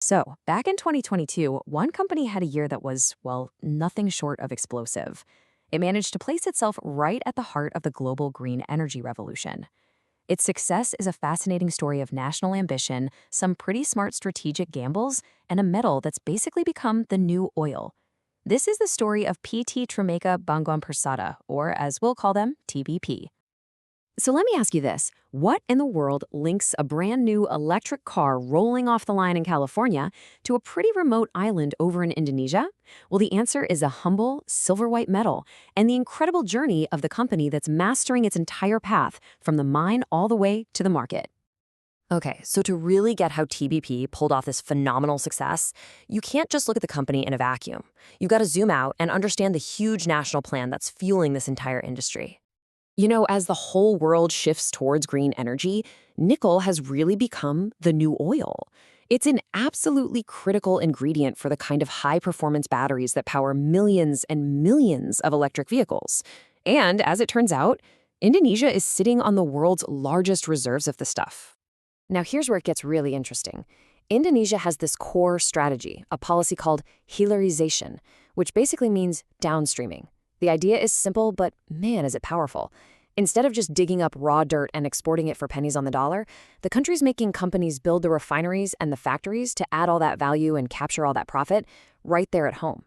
So, back in 2022, one company had a year that was, well, nothing short of explosive. It managed to place itself right at the heart of the global green energy revolution. Its success is a fascinating story of national ambition, some pretty smart strategic gambles, and a metal that's basically become the new oil. This is the story of PT Trimeka Bangwan Persada, or as we'll call them, TBP. So let me ask you this. What in the world links a brand new electric car rolling off the line in California to a pretty remote island over in Indonesia? Well, the answer is a humble, silver white metal and the incredible journey of the company that's mastering its entire path from the mine all the way to the market. Okay, so to really get how TBP pulled off this phenomenal success, you can't just look at the company in a vacuum. You've got to zoom out and understand the huge national plan that's fueling this entire industry. As the whole world shifts towards green energy, nickel has really become the new oil. It's an absolutely critical ingredient for the kind of high-performance batteries that power millions and millions of electric vehicles. And as it turns out, Indonesia is sitting on the world's largest reserves of the stuff. Now, here's where it gets really interesting. Indonesia has this core strategy, a policy called hilarization, which basically means downstreaming. The idea is simple, but man, is it powerful. Instead of just digging up raw dirt and exporting it for pennies on the dollar, the country's making companies build the refineries and the factories to add all that value and capture all that profit right there at home.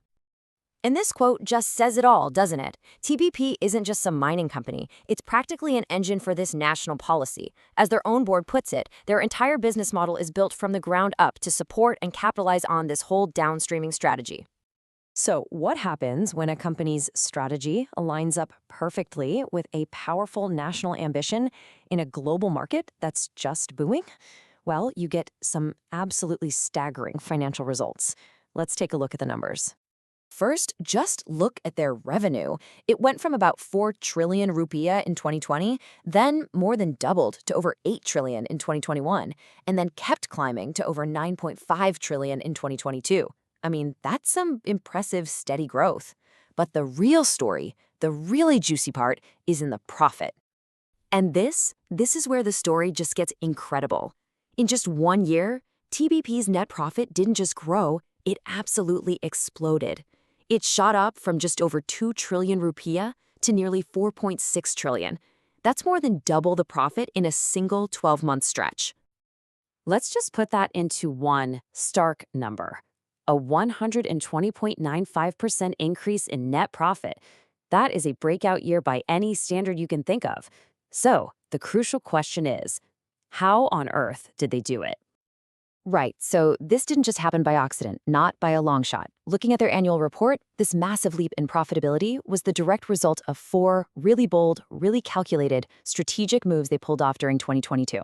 And this quote just says it all, doesn't it? TBP isn't just some mining company. It's practically an engine for this national policy. As their own board puts it, their entire business model is built from the ground up to support and capitalize on this whole downstreaming strategy. So, what happens when a company's strategy aligns up perfectly with a powerful national ambition in a global market that's just booming? Well, you get some absolutely staggering financial results. Let's take a look at the numbers. First, just look at their revenue. It went from about 4 trillion rupiah in 2020, then more than doubled to over 8 trillion in 2021, and then kept climbing to over 9.5 trillion in 2022. I mean, that's some impressive, steady growth. But the real story, the really juicy part, is in the profit. And this is where the story just gets incredible. In just 1 year, TBP's net profit didn't just grow, it absolutely exploded. It shot up from just over 2 trillion rupiah to nearly 4.6 trillion. That's more than double the profit in a single 12-month stretch. Let's just put that into one stark number. A 120.95% increase in net profit. That is a breakout year by any standard you can think of. So, the crucial question is, how on earth did they do it? Right, so this didn't just happen by accident, not by a long shot. Looking at their annual report, this massive leap in profitability was the direct result of 4 really bold, really calculated, strategic moves they pulled off during 2022.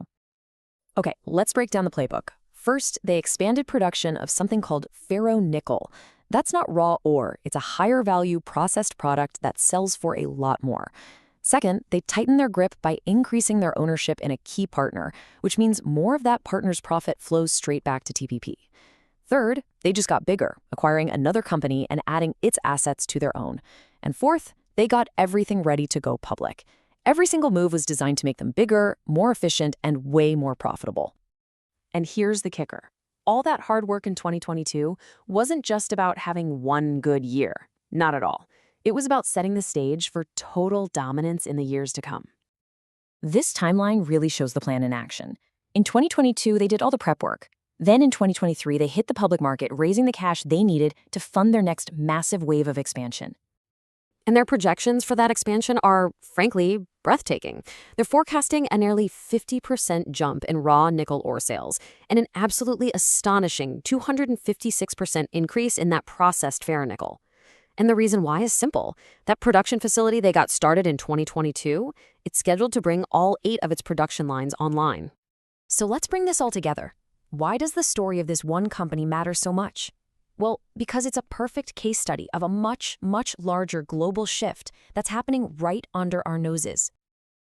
Okay, let's break down the playbook. First, they expanded production of something called ferronickel. That's not raw ore, it's a higher value processed product that sells for a lot more. Second, they tightened their grip by increasing their ownership in a key partner, which means more of that partner's profit flows straight back to TPP. Third, they just got bigger, acquiring another company and adding its assets to their own. And fourth, they got everything ready to go public. Every single move was designed to make them bigger, more efficient, and way more profitable. And here's the kicker. All that hard work in 2022 wasn't just about having one good year. Not at all. It was about setting the stage for total dominance in the years to come. This timeline really shows the plan in action. In 2022, they did all the prep work. Then in 2023, they hit the public market, raising the cash they needed to fund their next massive wave of expansion. And their projections for that expansion are, frankly, breathtaking. They're forecasting a nearly 50% jump in raw nickel ore sales and an absolutely astonishing 256% increase in that processed ferronickel. And the reason why is simple. That production facility they got started in 2022, it's scheduled to bring all 8 of its production lines online. So let's bring this all together. Why does the story of this one company matter so much? Well, because it's a perfect case study of a much, much larger global shift that's happening right under our noses.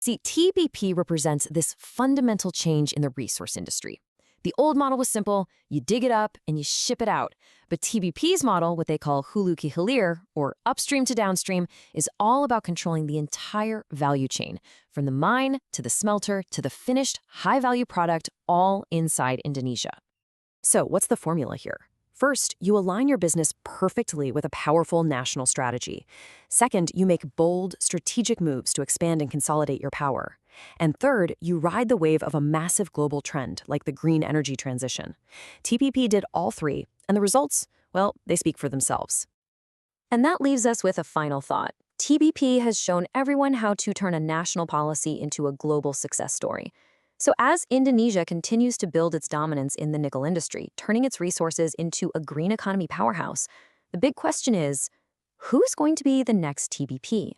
See, TBP represents this fundamental change in the resource industry. The old model was simple, you dig it up and you ship it out. But TBP's model, what they call hulu ki hilir, or upstream to downstream, is all about controlling the entire value chain, from the mine to the smelter to the finished high-value product, all inside Indonesia. So, what's the formula here? First, you align your business perfectly with a powerful national strategy. Second, you make bold, strategic moves to expand and consolidate your power. And third, you ride the wave of a massive global trend like the green energy transition. TPP did all three, and the results, well, they speak for themselves. And that leaves us with a final thought. TBP has shown everyone how to turn a national policy into a global success story. So as Indonesia continues to build its dominance in the nickel industry, turning its resources into a green economy powerhouse, the big question is, who's going to be the next TBP?